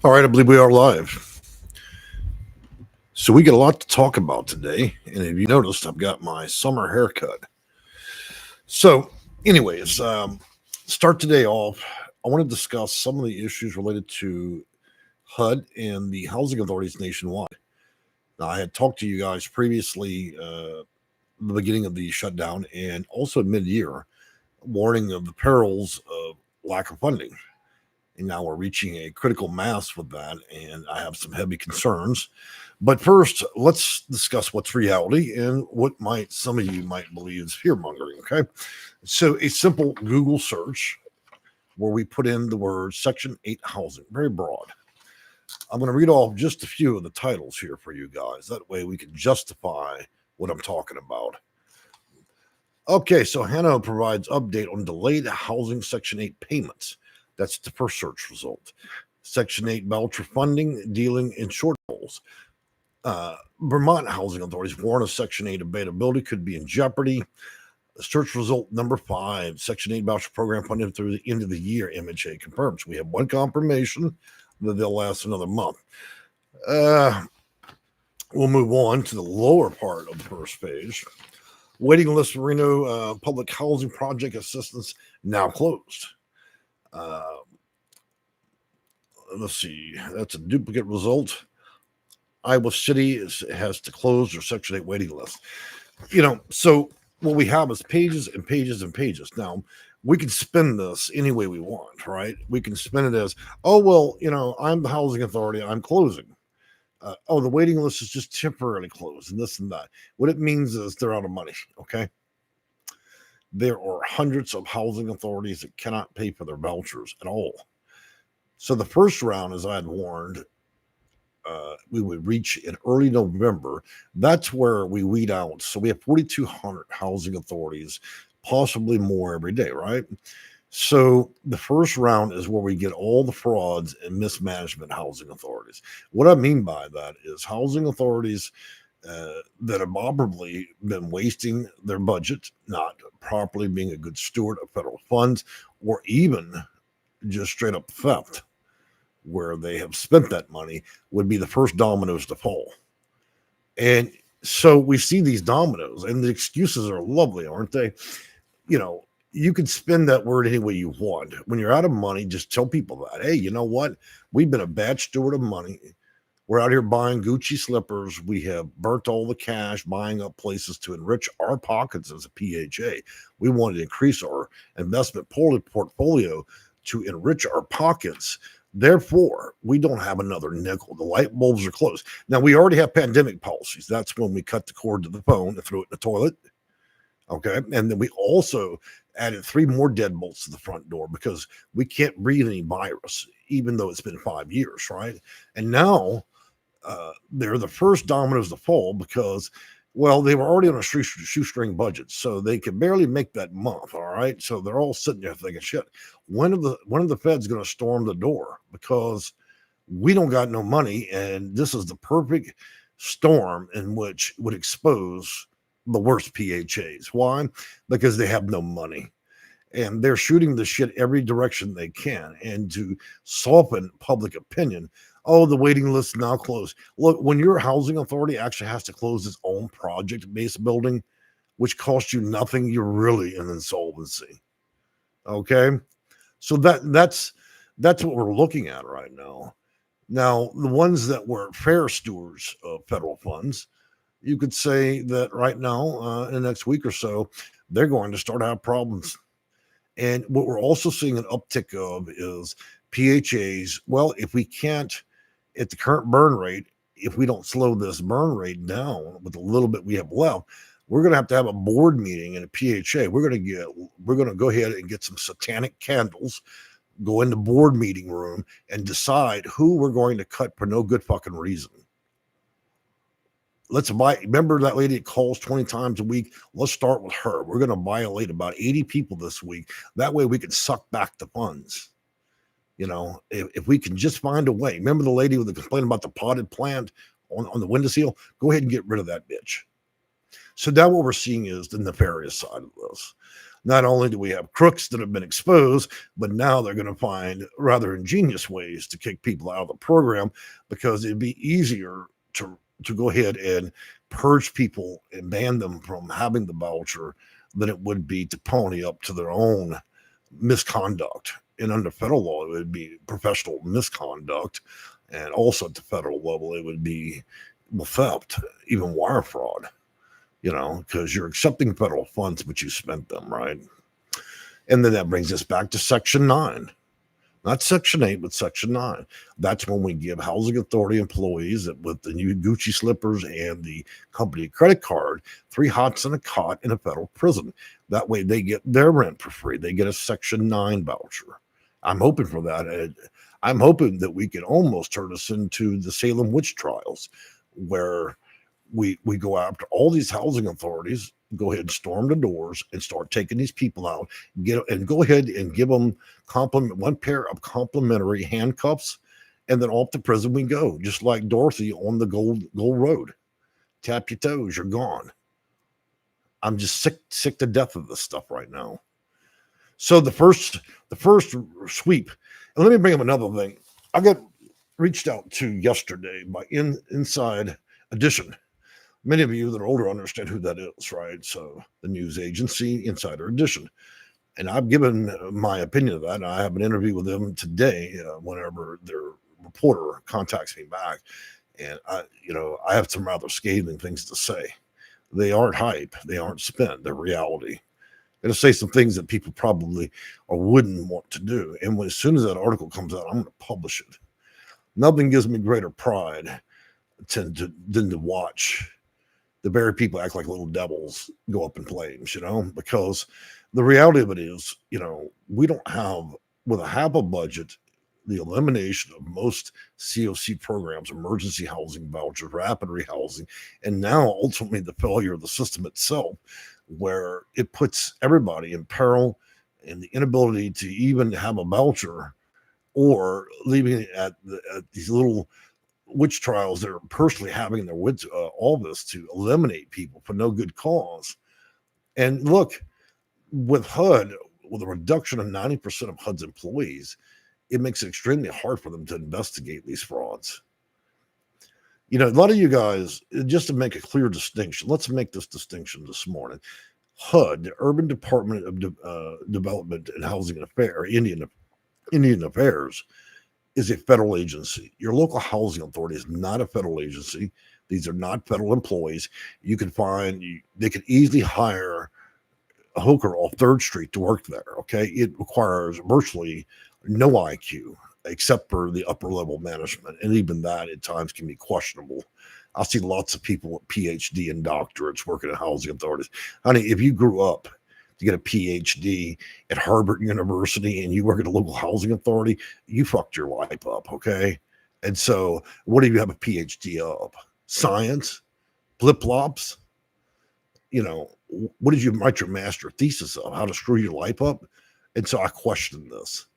All right, I believe we are live. So we got a lot to talk about today, and if you noticed, I've got my summer haircut. So, anyways, start today off. I want to discuss some of the issues related to HUD and the housing authorities nationwide. Now, I had talked to you guys previously, the beginning of the shutdown, and also mid-year, warning of the perils of lack of funding. And now we're reaching a critical mass with that, and I have some heavy concerns. But first, let's discuss what's reality and what might some of you might believe is fear mongering. Okay, so a simple Google search where we put in the word Section 8 housing, very broad. I'm going to read off just a few of the titles here for you guys. That way we can justify what I'm talking about. Okay, so Hannah provides update on delayed housing Section 8 payments. That's the first search result. Section 8 voucher funding dealing in shortfalls. Vermont housing authorities warn of Section 8 availability could be in jeopardy. Search result number 5, Section 8 voucher program funded through the end of the year, MHA confirms. We have one confirmation that they'll last another month. We'll move on to the lower part of the first page. Waiting list for Reno public housing project assistance now closed. Let's see, that's a duplicate result. Iowa City has to close their Section 8 waiting list. So what we have is pages and pages and pages. Now, we can spin this any way we want, right? We can spin it as, oh, well, I'm the housing authority, I'm closing. The waiting list is just temporarily closed and this and that. What it means is they're out of money, okay? There are hundreds of housing authorities that cannot pay for their vouchers at all. So the first round, as I had warned, we would reach in early November. That's where we weed out. So we have 4,200 housing authorities, possibly more every day, right? So the first round is where we get all the frauds and mismanagement housing authorities. What I mean by that is housing authorities that have probably been wasting their budget, not properly being a good steward of federal funds, or even just straight up theft, where they have spent that money, would be the first dominoes to fall. And so we see these dominoes, and the excuses are lovely, aren't they? You can spin that word any way you want. When you're out of money, just tell people that, hey, you know what? We've been a bad steward of money. We're out here buying Gucci slippers. We have burnt all the cash, buying up places to enrich our pockets as a PHA. We want to increase our investment portfolio to enrich our pockets. Therefore, we don't have another nickel. The light bulbs are closed. Now, we already have pandemic policies. That's when we cut the cord to the phone and throw it in the toilet. Okay. And then we also added 3 more deadbolts to the front door because we can't breathe any virus, even though it's been 5 years, right? And now they're the first dominoes to fall because, well, they were already on a shoestring budget, so they could barely make that month. All right. So they're all sitting there thinking, shit, when are the feds going to storm the door? Because we don't got no money. And this is the perfect storm in which would expose the worst PHAs. Why? Because they have no money. And they're shooting the shit every direction they can. And to soften public opinion, oh, the waiting list is now closed. Look, when your housing authority actually has to close its own project-based building, which costs you nothing, you're really in insolvency. Okay? So that's what we're looking at right now. Now, the ones that were fair stewards of federal funds, you could say that right now, in the next week or so, they're going to start to have problems. And what we're also seeing an uptick of is PHAs. Well, if we can't, at the current burn rate, if we don't slow this burn rate down with a little bit we have left, we're going to have a board meeting in a PHA. We're going to go ahead and get some satanic candles, go in the board meeting room and decide who we're going to cut for no good fucking reason. Remember that lady that calls 20 times a week? Let's start with her. We're going to violate about 80 people this week. That way we can suck back the funds. If we can just find a way. Remember the lady with the complaint about the potted plant on the windowsill? Go ahead and get rid of that bitch. So now what we're seeing is the nefarious side of this. Not only do we have crooks that have been exposed, but now they're going to find rather ingenious ways to kick people out of the program, because it'd be easier to go ahead and purge people and ban them from having the voucher than it would be to pony up to their own misconduct. And under federal law, it would be professional misconduct. And also at the federal level, it would be theft, even wire fraud, because you're accepting federal funds, but you spent them, right? And then that brings us back to Section 9. Not Section 8, but Section 9. That's when we give housing authority employees with the new Gucci slippers and the company credit card 3 hots and a cot in a federal prison. That way they get their rent for free. They get a Section 9 voucher. I'm hoping for that. I'm hoping that we can almost turn us into the Salem witch trials, where we go after all these housing authorities, go ahead and storm the doors and start taking these people out, go ahead and give them one pair of complimentary handcuffs, and then off to prison we go, just like Dorothy on the gold road. Tap your toes, you're gone. I'm just sick to death of this stuff right now. So the first sweep, and let me bring up another thing. I got reached out to yesterday by Inside Edition. Many of you that are older understand who that is, right? So the news agency, Insider Edition. And I've given my opinion of that. And I have an interview with them today whenever their reporter contacts me back. And I have some rather scathing things to say. They aren't hype. They aren't spin. They're reality. I'm going to say some things that people probably or wouldn't want to do. And as soon as that article comes out, I'm going to publish it. Nothing gives me greater pride than to watch the very people act like little devils go up in flames, because the reality of it is, we don't have, with a half a budget, the elimination of most COC programs, emergency housing vouchers, rapid rehousing, and now ultimately the failure of the system itself, where it puts everybody in peril, and the inability to even have a voucher, or leaving it at these little witch trials that are personally having their wits, all this to eliminate people for no good cause. And look, with HUD, with a reduction of 90% of HUD's employees, it makes it extremely hard for them to investigate these frauds. A lot of you guys, just to make a clear distinction, let's make this distinction this morning. HUD, the Urban Department of Development and Housing Affairs, Indian Affairs, is a federal agency. Your local housing authority is not a federal agency. These are not federal employees. They could easily hire a hooker off 3rd Street to work there. Okay. It requires virtually no IQ except for the upper level management. And even that at times can be questionable. I see lots of people with PhD and doctorates working at housing authorities. Honey, if you grew up to get a PhD at Harvard University and you work at a local housing authority, you fucked your life up, okay? And so what do you have a PhD of? Science? Flip-flops? What did you write your master thesis of? How to screw your life up? And so I question this.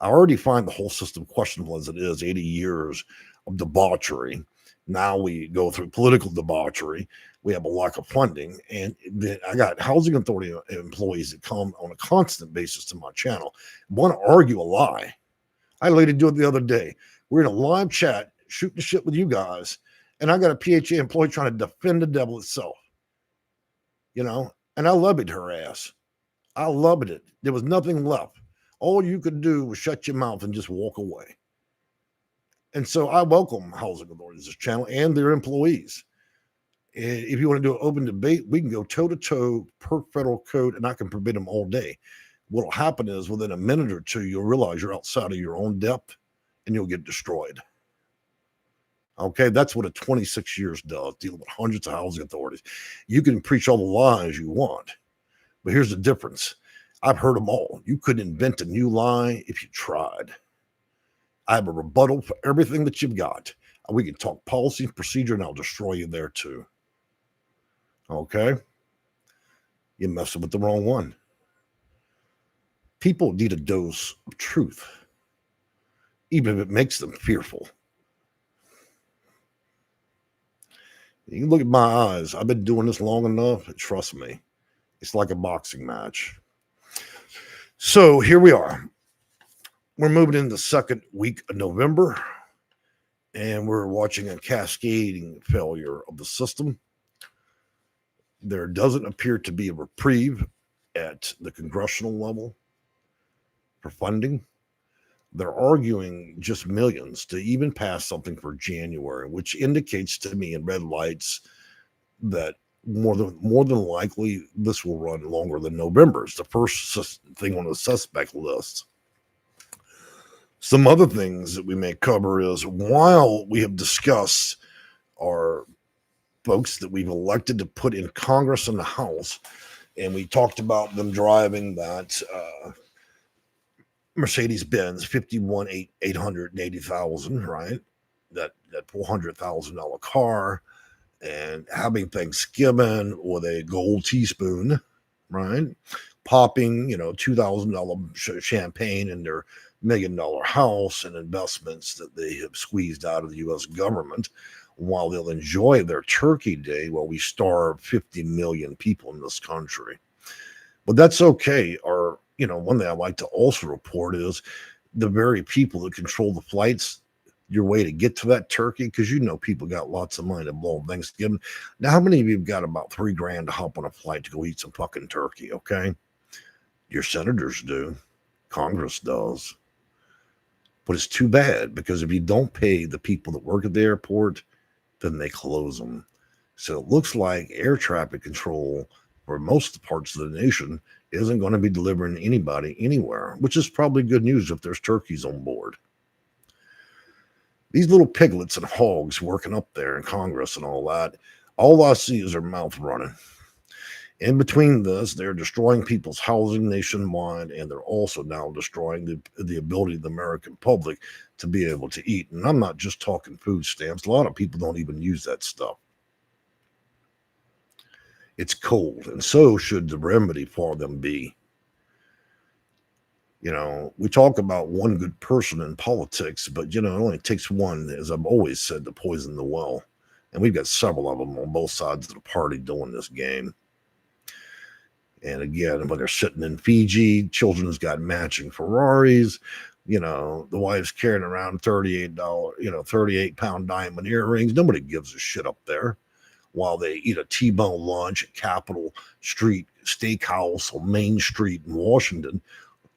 I already find the whole system questionable as it is, 80 years of debauchery. Now we go through political debauchery. We have a lack of funding. And then I got housing authority employees that come on a constant basis to my channel, want to argue a lie. I literally do it the other day. We're in a live chat, shooting shit with you guys. And I got a PhD employee trying to defend the devil itself. And I levied her ass. I loved it. There was nothing left. All you could do was shut your mouth and just walk away. And so I welcome housing authorities, this channel, and their employees. And if you want to do an open debate, we can go toe-to-toe per federal code, and I can forbid them all day. What will happen is within a minute or two, you'll realize you're outside of your own depth, and you'll get destroyed. Okay, that's what a 26 years does, dealing with hundreds of housing authorities. You can preach all the lies you want, but here's the difference. I've heard them all. You couldn't invent a new lie if you tried. I have a rebuttal for everything that you've got. We can talk policy and procedure, and I'll destroy you there too. Okay? You're messing with the wrong one. People need a dose of truth, even if it makes them fearful. You can look at my eyes. I've been doing this long enough. Trust me, it's like a boxing match. So here we are. We're moving into the second week of November, and we're watching a cascading failure of the system. There doesn't appear to be a reprieve at the congressional level for funding. They're arguing just millions to even pass something for January, which indicates to me in red lights that more than likely this will run longer than November. It's the first thing on the suspect list. Some other things that we may cover is, while we have discussed our folks that we've elected to put in Congress and the House, and we talked about them driving that Mercedes-Benz 880,000, right? That $400,000 car, and having Thanksgiving with a gold teaspoon, right? Popping, $2,000 champagne in their $1 million house and investments that they have squeezed out of the U.S. government, while they'll enjoy their turkey day while we starve 50 million people in this country. But that's okay. Or, one thing I like to also report is the very people that control the flights, your way to get to that turkey, because people got lots of money to blow on Thanksgiving. Now, how many of you have got about $3,000 to hop on a flight to go eat some fucking turkey? Okay, your senators do, Congress does, but it's too bad, because if you don't pay the people that work at the airport, then they close them. So it looks like air traffic control for most parts of the nation isn't going to be delivering anybody anywhere, which is probably good news if there's turkeys on board. These little piglets and hogs working up there in Congress and all I see is their mouth running. In between this, they're destroying people's housing nationwide, and they're also now destroying the ability of the American public to be able to eat. And I'm not just talking food stamps. A lot of people don't even use that stuff. It's cold, and so should the remedy for them be. We talk about one good person in politics, but, it only takes one, as I've always said, to poison the well. And we've got several of them on both sides of the party doing this game. And again, when they're sitting in Fiji, children's got matching Ferraris. The wife's carrying around $38, 38-pound diamond earrings. Nobody gives a shit up there, while they eat a T-bone lunch at Capitol Street Steakhouse on Main Street in Washington,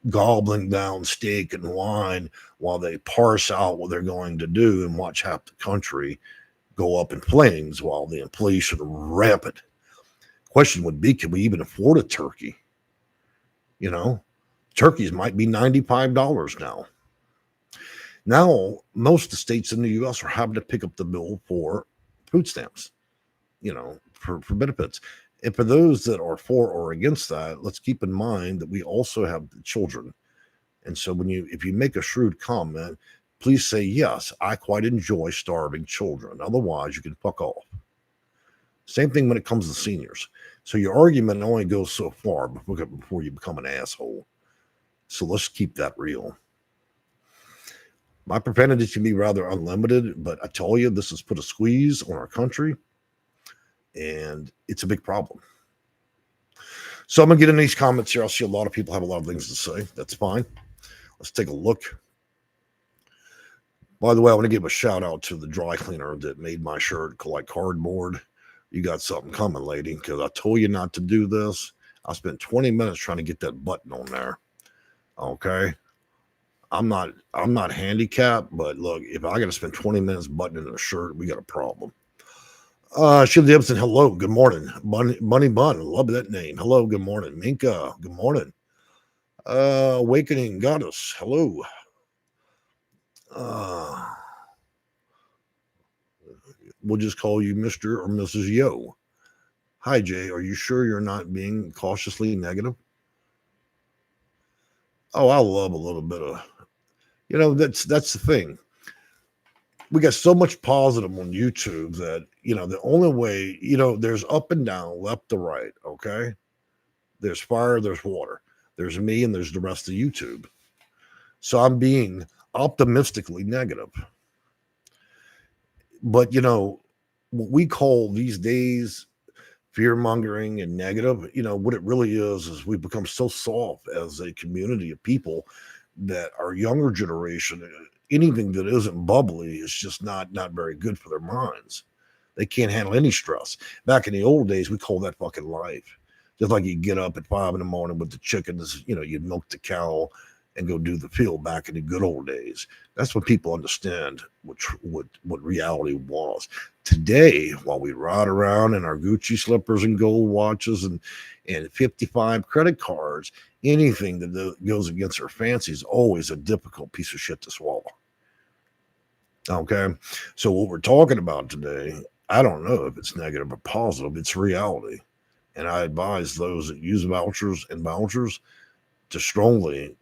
gobbling down steak and wine while they parse out what they're going to do and watch half the country go up in flames while the inflation rampant. Question would be, can we even afford a turkey? Turkeys might be $95 now. Now, most of the states in the U.S. are having to pick up the bill for food stamps, for benefits. And for those that are for or against that, let's keep in mind that we also have the children. And so if you make a shrewd comment, please say, yes, I quite enjoy starving children. Otherwise, you can fuck off. Same thing when it comes to seniors. So your argument only goes so far before you become an asshole. So let's keep that real. My profanity can be rather unlimited, but I tell you, this has put a squeeze on our country, and it's a big problem. So I'm going to get in these comments here. I'll see a lot of people have a lot of things to say. That's fine. Let's take a look. By the way, I want to give a shout out to the dry cleaner that made my shirt like cardboard. You got something coming, lady, because I told you not to do this. I spent 20 minutes trying to get that button on there. Okay. I'm not handicapped, but look, if I got to spend 20 minutes buttoning a shirt, we got a problem. Sheila Gibson, hello, good morning. Bunny Bun, love that name. Hello, good morning. Minka, good morning. Awakening Goddess, hello. We'll just call you Mr. or Mrs. Yo. Hi, Jay. Are you sure you're not being cautiously negative? Oh, I love a little bit of, that's the thing. We got so much positive on YouTube that, the only way, there's up and down, left to right. Okay. There's fire, there's water, there's me, and there's the rest of YouTube. So I'm being optimistically negative. But, what we call these days fear mongering and negative. What it really is we've become so soft as a community of people that our younger generation, anything that isn't bubbly is just not very good for their minds. They can't handle any stress. Back in the old days, we call that fucking life. Just like you get up at 5 in the morning with the chickens, you'd milk the cow and go do the field back in the good old days. That's when people understand what reality was. Today, while we ride around in our Gucci slippers and gold watches and 55 credit cards, anything that goes against our fancy is always a difficult piece of shit to swallow. Okay, so what we're talking about today, I don't know if it's negative or positive. It's reality. And I advise those that use vouchers to strongly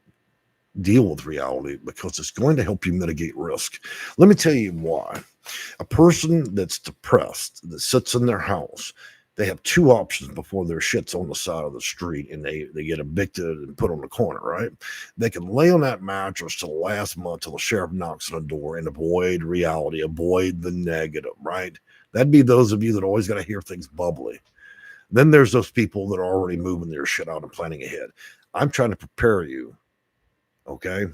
deal with reality because it's going to help you mitigate risk. Let me tell you why. A person that's depressed, that sits in their house, they have two options before their shit's on the side of the street and they get evicted and put on the corner, right? They can lay on that mattress till the last month till the sheriff knocks on the door and avoid reality, avoid the negative, right? That'd be those of you that always got to hear things bubbly. Then there's those people that are already moving their shit out and planning ahead. I'm trying to prepare you, okay?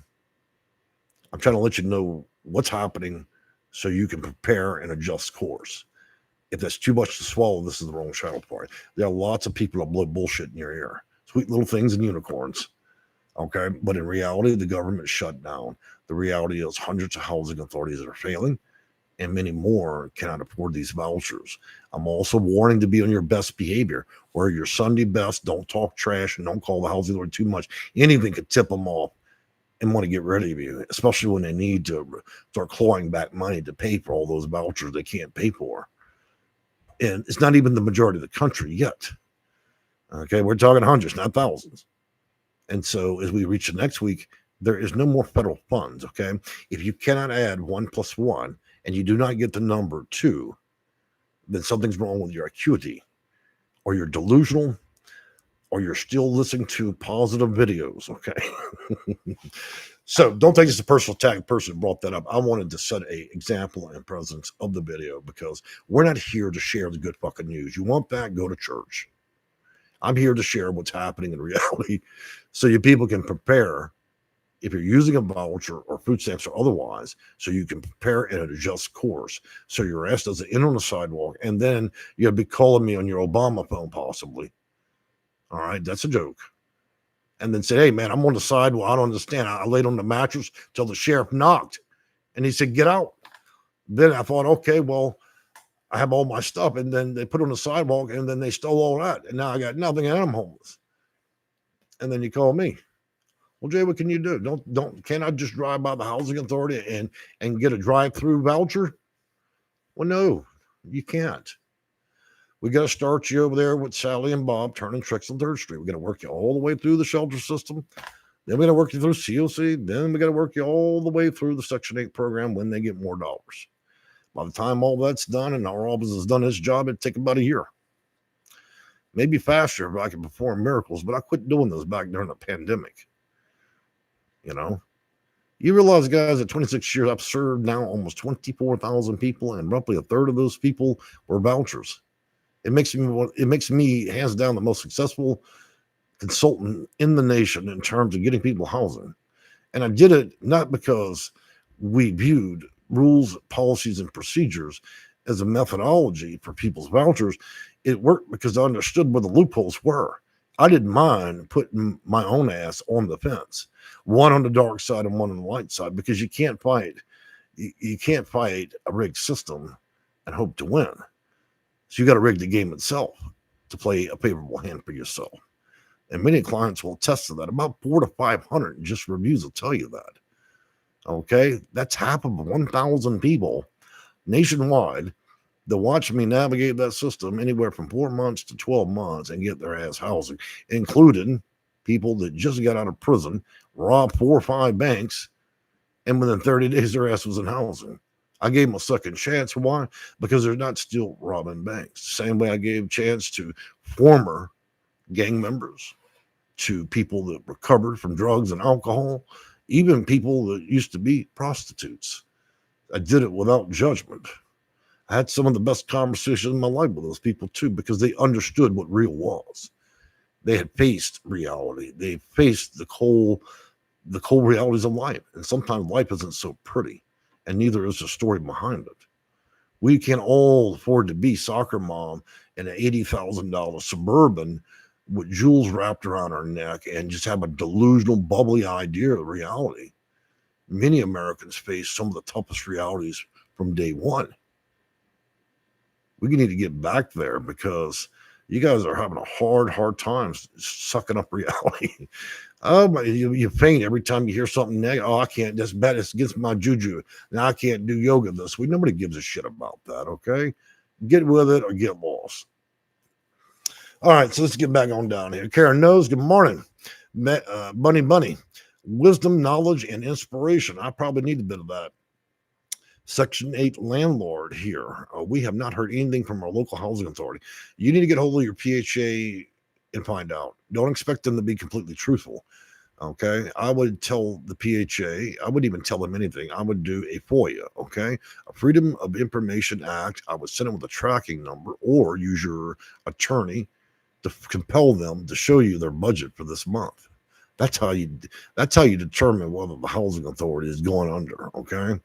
I'm trying to let you know what's happening so you can prepare and adjust course. If that's too much to swallow, this is the wrong channel for it. There are lots of people that blow bullshit in your ear. Sweet little things and unicorns, okay? But in reality, the government shut down. The reality is hundreds of housing authorities that are failing, and many more cannot afford these vouchers. I'm also warning to be on your best behavior. Wear your Sunday best. Don't talk trash and don't call the housing authority too much. Anything could tip them off and want to get rid of you, especially when they need to start clawing back money to pay for all those vouchers they can't pay for. And it's not even the majority of the country yet. Okay, we're talking hundreds, not thousands. And so as we reach the next week, there is no more federal funds, okay? If you cannot add 1 + 1 and you do not get the number 2, then something's wrong with your acuity, or you're delusional, or you're still listening to positive videos, okay? So don't take this as a personal attack. The person who brought that up, I wanted to set an example and presence of the video because we're not here to share the good fucking news. You want that, go to church. I'm here to share what's happening in reality so you people can prepare if you're using a voucher or food stamps or otherwise, so you can prepare and adjust course. So your ass doesn't end on the sidewalk, and then you'll be calling me on your Obama phone, possibly. All right, that's a joke. And then say, hey, man, I'm on the sidewalk. I don't understand. I laid on the mattress till the sheriff knocked, and he said, get out. Then I thought, okay, well, I have all my stuff, and then they put it on the sidewalk, and then they stole all that, and now I got nothing, and I'm homeless. And then you call me. Well, Jay, what can you do? Can't I just drive by the housing authority and get a drive-through voucher? Well, no, you can't. We got to start you over there with Sally and Bob turning tricks on 3rd Street. We're going to work you all the way through the shelter system. Then we're going to work you through COC. Then we got to work you all the way through the Section 8 program when they get more dollars. By the time all that's done and our office has done its job, it'd take about a year. Maybe faster if I could perform miracles, but I quit doing those back during the pandemic. You realize, guys, at 26 years, I've served now almost 24,000 people, and roughly a third of those people were vouchers. It makes me hands down the most successful consultant in the nation in terms of getting people housing. And I did it not because we viewed rules, policies, and procedures as a methodology for people's vouchers. It worked because I understood where the loopholes were. I didn't mind putting my own ass on the fence, one on the dark side and one on the light side, because you can't fight a rigged system and hope to win. So you got to rig the game itself to play a favorable hand for yourself. And many clients will attest to that. About 400 to 500 just reviews will tell you that. Okay, that's half of 1,000 people nationwide that watch me navigate that system anywhere from 4 months to 12 months and get their ass housing, including people that just got out of prison, robbed 4 or 5 banks, and within 30 days their ass was in housing. I gave them a second chance. Why? Because they're not still robbing banks. Same way I gave a chance to former gang members, to people that recovered from drugs and alcohol, even people that used to be prostitutes. I did it without judgment. I had some of the best conversations in my life with those people too, because they understood what real was. They had faced reality. They faced the cold realities of life. And sometimes life isn't so pretty, and neither is the story behind it. We can all afford to be soccer mom in an $80,000 Suburban with jewels wrapped around our neck and just have a delusional, bubbly idea of reality. Many Americans face some of the toughest realities from day one. We need to get back there because you guys are having a hard time sucking up reality. You faint every time you hear something negative. Oh, I can't. That's bad. It's against my juju. Now I can't do yoga this week. Nobody gives a shit about that. Okay, get with it or get lost. All right, so let's get back on down here. Karen knows. Good morning, Bunny. Wisdom, knowledge, and inspiration. I probably need a bit of that. Section 8 landlord here. We have not heard anything from our local housing authority. You need to get hold of your PHA and find out. Don't expect them to be completely truthful. Okay. I would tell the PHA, I wouldn't even tell them anything. I would do a FOIA. Okay. A Freedom of Information Act. I would send them with a tracking number or use your attorney to compel them to show you their budget for this month. That's how you determine whether the housing authority is going under. Okay.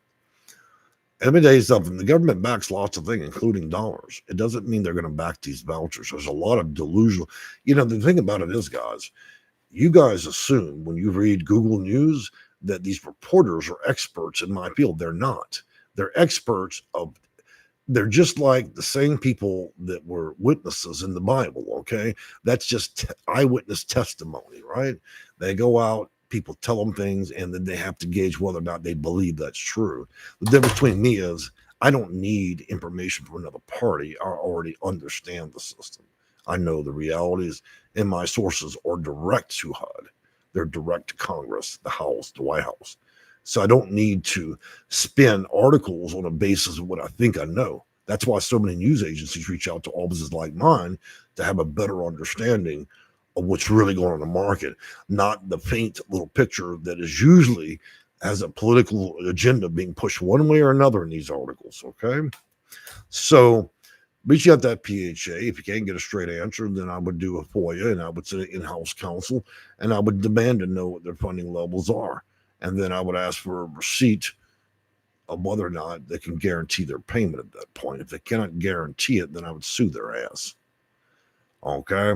Let me tell you something. The government backs lots of things, including dollars. It doesn't mean they're going to back these vouchers. There's a lot of delusional. The thing about it is, guys, you guys assume when you read Google News that these reporters are experts in my field. They're not. They're experts of. They're just like the same people that were witnesses in the Bible. Okay, that's just eyewitness testimony, right? They go out. People tell them things, and then they have to gauge whether or not they believe that's true. The difference between me is I don't need information from another party. I already understand the system. I know the realities, and my sources are direct to HUD. They're direct to Congress, the House, the White House. So I don't need to spin articles on a basis of what I think I know. That's why so many news agencies reach out to offices like mine to have a better understanding of what's really going on in the market, not the faint little picture that is usually has a political agenda being pushed one way or another in these articles. Okay. So reach out that PHA. If you can't get a straight answer, then I would do a FOIA and I would send an in-house counsel and I would demand to know what their funding levels are. And then I would ask for a receipt of whether or not they can guarantee their payment at that point. If they cannot guarantee it, then I would sue their ass. Okay.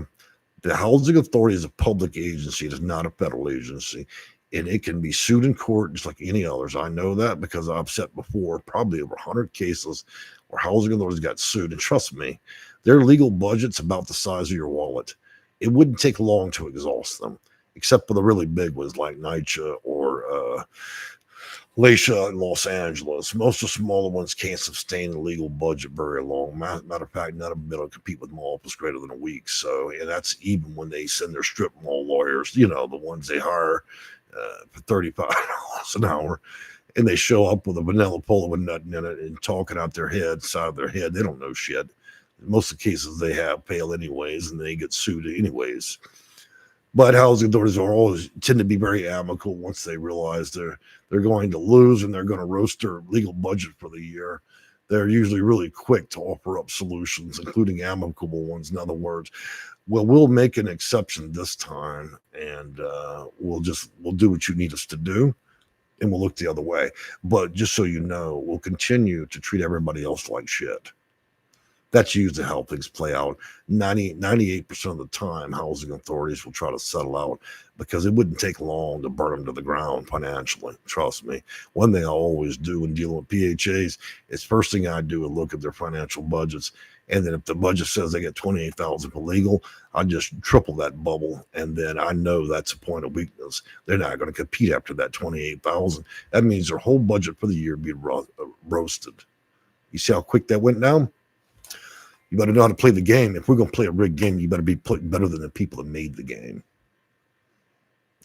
The Housing Authority is a public agency. It is not a federal agency. And it can be sued in court just like any others. I know that because I've set before probably over 100 cases where housing authorities got sued. And trust me, their legal budget's about the size of your wallet. It wouldn't take long to exhaust them, except for the really big ones like NYCHA or Laisha in Los Angeles. Most of the smaller ones can't sustain the legal budget very long. Matter of fact, none of them will compete with mall office greater than a week. So, and that's even when they send their strip mall lawyers, the ones they hire for $35 an hour, and they show up with a vanilla polo with nothing in it and talking out their head, side of their head. They don't know shit. In most of the cases they have fail anyways, and they get sued anyways. But housing authorities tend to be very amicable once they realize they're going to lose and they're going to roast their legal budget for the year. They're usually really quick to offer up solutions, including amicable ones. In other words, we'll make an exception this time, and we'll do what you need us to do, and we'll look the other way. But just so you know, we'll continue to treat everybody else like shit. That's usually how things play out. 98% of the time, housing authorities will try to settle out because it wouldn't take long to burn them to the ground financially. Trust me. One thing I always do when dealing with PHAs is first thing I do is look at their financial budgets. And then if the budget says they get $28,000 for legal, I just triple that bubble. And then I know that's a point of weakness. They're not going to compete after that $28,000. That means their whole budget for the year be roasted. You see how quick that went down? You better know how to play the game. If we're going to play a rigged game, you better be better than the people that made the game.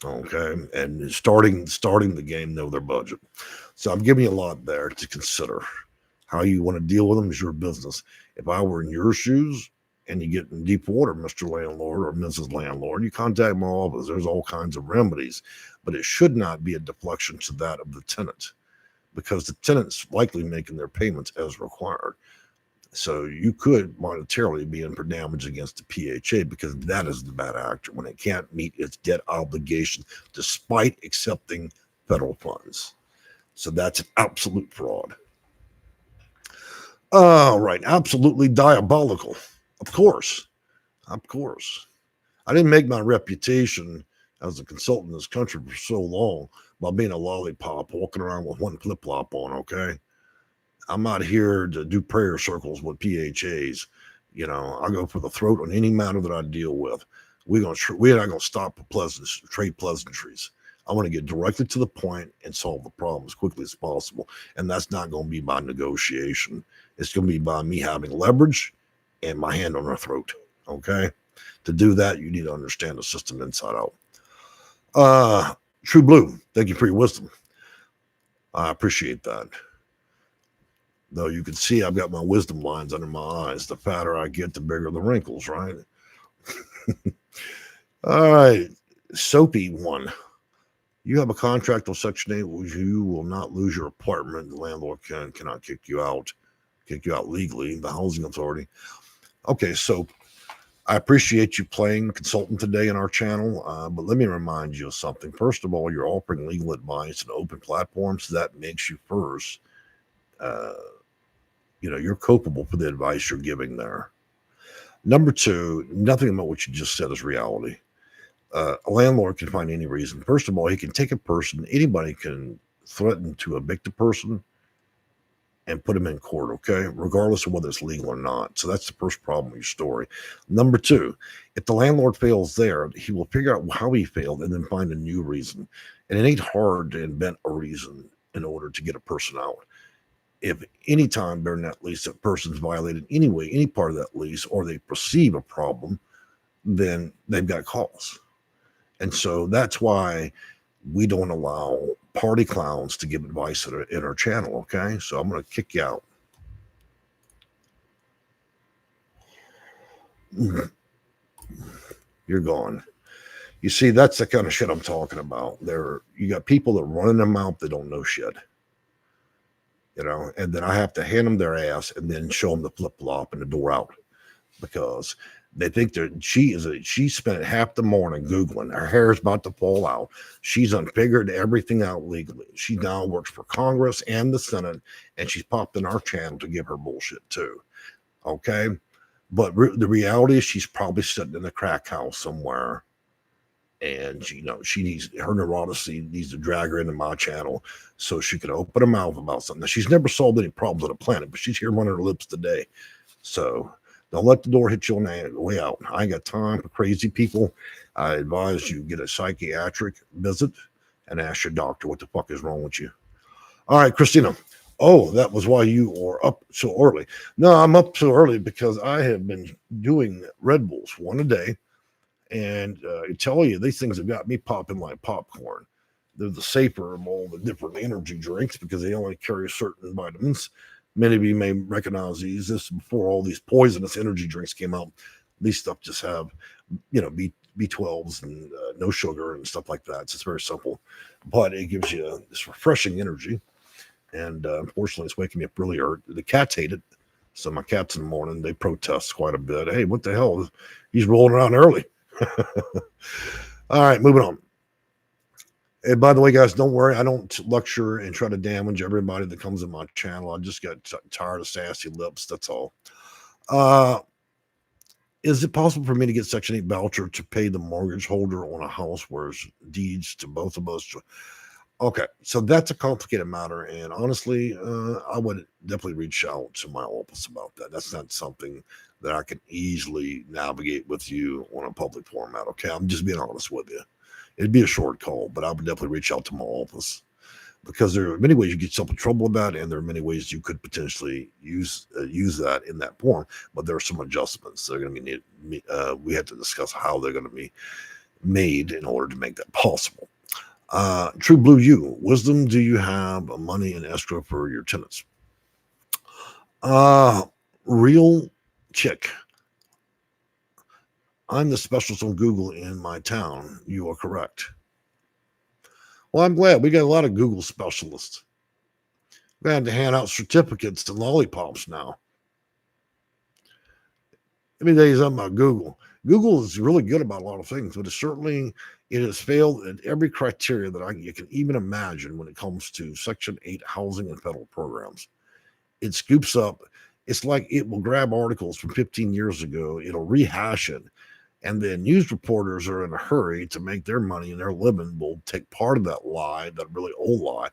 Okay. And starting the game, know their budget. So I'm giving you a lot there to consider. How you want to deal with them is your business. If I were in your shoes and you get in deep water, Mr. Landlord or Mrs. Landlord, you contact my office. There's all kinds of remedies, but it should not be a deflection to that of the tenant because the tenant's likely making their payments as required. So you could monetarily be in for damage against the PHA because that is the bad actor when it can't meet its debt obligation despite accepting federal funds. So that's an absolute fraud. Right. Absolutely diabolical. Of course. Of course. I didn't make my reputation as a consultant in this country for so long by being a lollipop walking around with one flip flop on, okay? I'm not here to do prayer circles with PHAs. I go for the throat on any matter that I deal with. We're not gonna stop trade pleasantries. I want to get directly to the point and solve the problem as quickly as possible. And that's not going to be by negotiation. It's going to be by me having leverage and my hand on her throat. Okay. To do that, you need to understand the system inside out. True Blue, thank you for your wisdom. I appreciate that. Though you can see I've got my wisdom lines under my eyes. The fatter I get, the bigger the wrinkles, right? All right. Soapy one. You have a contract on Section 8, which you will not lose your apartment. The landlord cannot kick you out legally, the housing authority. Okay, so I appreciate you playing consultant today in our channel, but let me remind you of something. First of all, you're offering legal advice on open platforms. So that makes you first, you're culpable for the advice you're giving there. Number two, nothing about what you just said is reality. A landlord can find any reason. First of all, he can take a person, anybody can threaten to evict a person and put him in court, okay, regardless of whether it's legal or not. So that's the first problem with your story. Number two, if the landlord fails there, he will figure out how he failed and then find a new reason. And it ain't hard to invent a reason in order to get a person out. If any time during that lease that person's violated anyway, any part of that lease, or they perceive a problem, then they've got cause. And so that's why we don't allow party clowns to give advice in our channel, okay? So I'm going to kick you out. You're gone. You see, that's the kind of shit I'm talking about. You got people that run in their mouth that don't know shit. And then I have to hand them their ass and then show them the flip-flop and the door out because they think that she spent half the morning Googling. Her hair's about to fall out. She's figured everything out legally. She now works for Congress and the Senate, and she's popped in our channel to give her bullshit too. Okay? But the reality is she's probably sitting in a crack house somewhere. And she needs her neuroticy needs to drag her into my channel so she can open her mouth about something. Now, she's never solved any problems on the planet, but she's here running her lips today. So don't let the door hit you on the way out. I ain't got time for crazy people. I advise you get a psychiatric visit and ask your doctor what the fuck is wrong with you. All right, Christina. Oh, that was why you are up so early. No, I'm up so early because I have been doing Red Bulls one a day. And I tell you, these things have got me popping like popcorn. They're the safer of all the different energy drinks because they only carry certain vitamins. Many of you may recognize these. This is before all these poisonous energy drinks came out. These stuff just have, B12s and no sugar and stuff like that. So it's very simple, but it gives you this refreshing energy. And unfortunately, it's waking me up really early. The cats hate it. So my cats in the morning, they protest quite a bit. Hey, what the hell? He's rolling around early. All right, moving on. And by the way, guys, don't worry. I don't lecture and try to damage everybody that comes in my channel. I just got tired of sassy lips. That's all. Is it possible for me to get Section 8 voucher to pay the mortgage holder on a house where it's deeds to both of us? Okay, so that's a complicated matter. And honestly, I would definitely reach out to my office about that. That's not something that I can easily navigate with you on a public format. Okay, I'm just being honest with you. It'd be a short call, but I would definitely reach out to my office because there are many ways you get yourself in trouble with that, and there are many ways you could potentially use that in that form. But there are some adjustments that are going to be needed. We have to discuss how they're going to be made in order to make that possible. True Blue U, wisdom, do you have money in escrow for your tenants? Real chick. I'm the specialist on Google in my town. You are correct. Well, I'm glad we got a lot of Google specialists. We had to hand out certificates to lollipops now. Let me tell you something about Google. Google is really good about a lot of things, but it has failed at every criteria that you can even imagine when it comes to Section 8 housing and federal programs. It scoops up. It's like it will grab articles from 15 years ago, it'll rehash it, and then news reporters are in a hurry to make their money and their living will take part of that lie, that really old lie,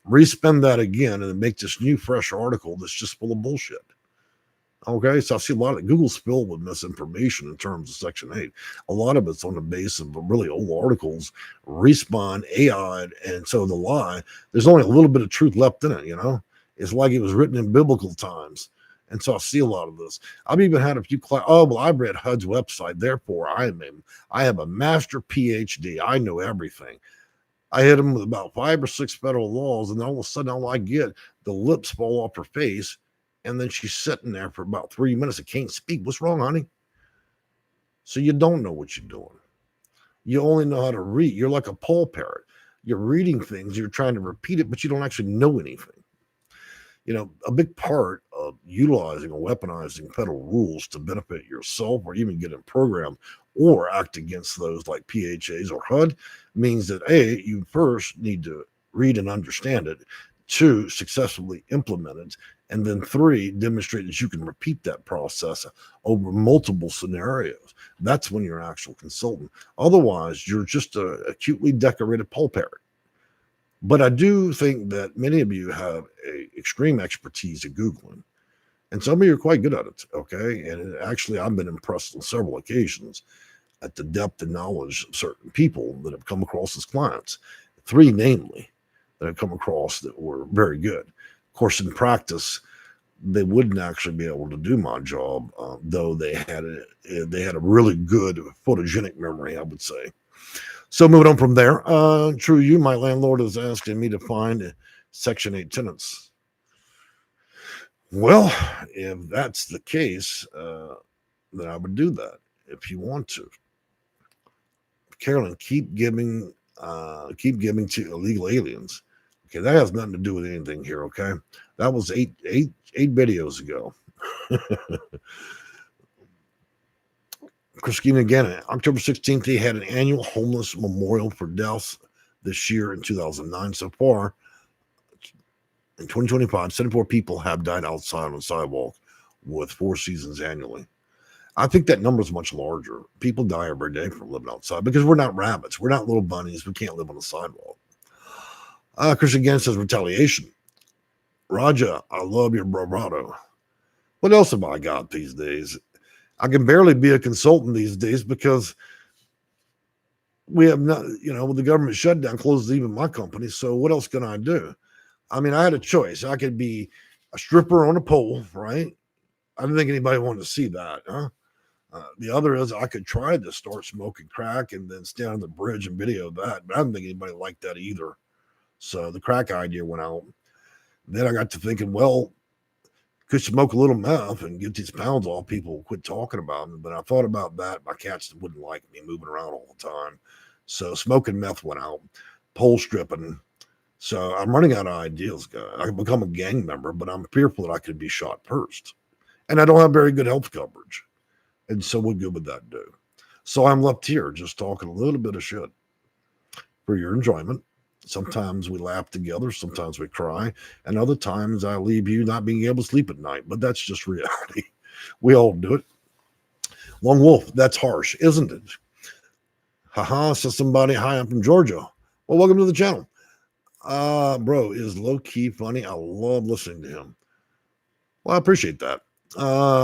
respin that again, and then make this new, fresh article that's just full of bullshit. Okay, so I see a lot of Google's filled with misinformation in terms of Section 8. A lot of it's on the base of really old articles, respawn, AI, and so the lie, there's only a little bit of truth left in it. It's like it was written in biblical times. And so I see a lot of this. I've even had a few I've read HUD's website, therefore I have a master PhD. I know everything. I hit him with about 5 or 6 federal laws, and then all of a sudden all I get, the lips fall off her face. And then she's sitting there for about 3 minutes and can't speak. What's wrong, honey? So you don't know what you're doing. You only know how to read. You're like a poll parrot. You're reading things, you're trying to repeat it, but you don't actually know anything. A big part of utilizing or weaponizing federal rules to benefit yourself or even get in program or act against those like PHAs or HUD means that A, you first need to read and understand it, 2, successfully implement it, and then 3, demonstrate that you can repeat that process over multiple scenarios. That's when you're an actual consultant. Otherwise, you're just a acutely decorated poll parrot. But I do think that many of you have a extreme expertise at Googling, and some of you are quite good at it, okay? And actually, I've been impressed on several occasions at the depth and knowledge of certain people that have come across as clients. 3, namely, that I've come across that were very good. Of course, in practice, they wouldn't actually be able to do my job, though they had a really good photogenic memory, I would say. So moving on from there, True You, my landlord is asking me to find Section 8 tenants. Well, if that's the case, then I would do that if you want to. Carolyn, keep giving to illegal aliens. Okay, that has nothing to do with anything here, okay? That was eight videos ago. Christina again, October 16th, they had an annual homeless memorial for deaths this year in 2009. So far, in 2025, 74 people have died outside on the sidewalk with 4 seasons annually. I think that number is much larger. People die every day from living outside because we're not rabbits. We're not little bunnies. We can't live on the sidewalk. Chris again says retaliation. Raja, I love your bravado. What else have I got these days? I can barely be a consultant these days because we have not, with the government shutdown closes even my company. So what else can I do? I mean, I had a choice. I could be a stripper on a pole, right? I didn't think anybody wanted to see that, huh? The other is I could try to start smoking crack and then stand on the bridge and video that, but I don't think anybody liked that either. So the crack idea went out. Then I got to thinking, well, could smoke a little meth and get these pounds off, people will quit talking about me. But I thought about that. My cats wouldn't like me moving around all the time. So smoking meth went out, pole stripping. So I'm running out of ideas, guys. I can become a gang member, but I'm fearful that I could be shot first. And I don't have very good health coverage. And so what good would that do? So I'm left here just talking a little bit of shit for your enjoyment. Sometimes we laugh together, sometimes we cry, and other times I leave you not being able to sleep at night. But that's just reality. We all do it. Lone Wolf, that's harsh, isn't it? Haha, says somebody, hi, I'm from Georgia. Well, welcome to the channel. Bro is low-key funny. I love listening to him. Well, I appreciate that.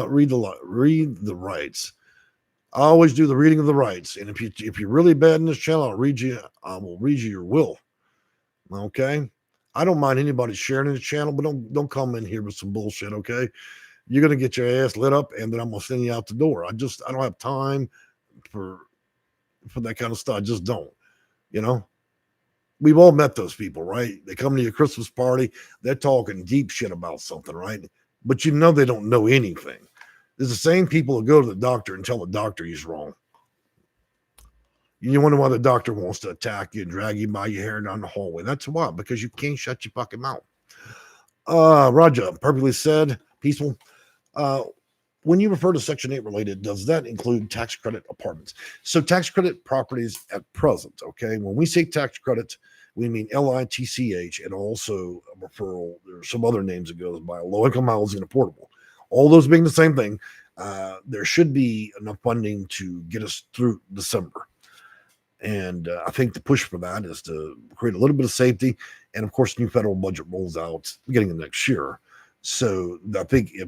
Read the rights. I always do the reading of the rights. And if you're really bad in this channel, I will read you your will. Okay, I don't mind anybody sharing the channel, but don't come in here with some bullshit. Okay, you're gonna get your ass lit up, and then I'm gonna send you out the door. I don't have time for that kind of stuff. I just don't. We've all met those people, right? They come to your Christmas party, they're talking deep shit about something, right? But they don't know anything. There's the same people who go to the doctor and tell the doctor he's wrong. You wonder why the doctor wants to attack you and drag you by your hair down the hallway. That's why, because you can't shut your fucking mouth. Raja, perfectly said, peaceful. when you refer to Section 8 related, does that include tax credit apartments? So tax credit properties at present, okay? When we say tax credit, we mean LITCH, and also a referral. There's some other names it goes by, low income housing and affordable. All those being the same thing, there should be enough funding to get us through December. And I think the push for that is to create a little bit of safety. And of course, new federal budget rolls out beginning of next year. So I think if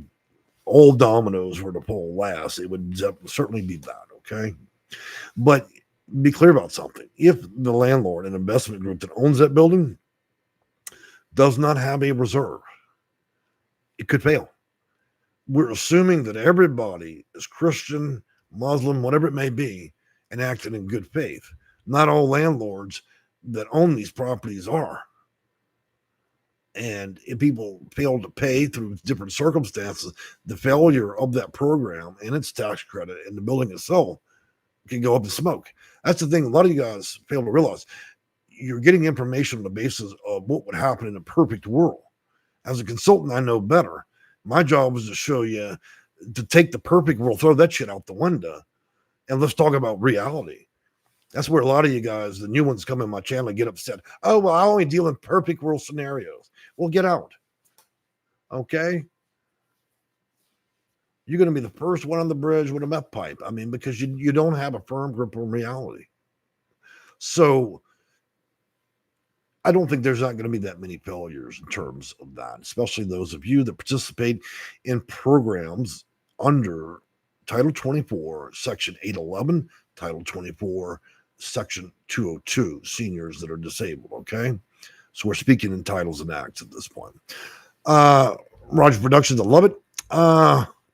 all dominoes were to fall last, it would certainly be that, okay? But be clear about something. If the landlord, an investment group that owns that building, does not have a reserve, it could fail. We're assuming that everybody is Christian, Muslim, whatever it may be, and acting in good faith. Not all landlords that own these properties are. And if people fail to pay through different circumstances, the failure of that program and its tax credit and the building itself can go up in smoke. That's the thing a lot of you guys fail to realize. You're getting information on the basis of what would happen in a perfect world. As a consultant, I know better. My job is to show you, to take the perfect world, throw that shit out the window, and let's talk about reality. That's where a lot of you guys, the new ones, come in my channel and get upset. Oh, well, I only deal in perfect world scenarios. Well, get out. Okay? You're going to be the first one on the bridge with a meth pipe. I mean, because you don't have a firm grip on reality. So I don't think there's not going to be that many failures in terms of that, especially those of you that participate in programs under Title 24, Section 811, Title 24, Section 202, seniors that are disabled, okay? So we're speaking in titles and acts at this point. Roger Productions, I love it.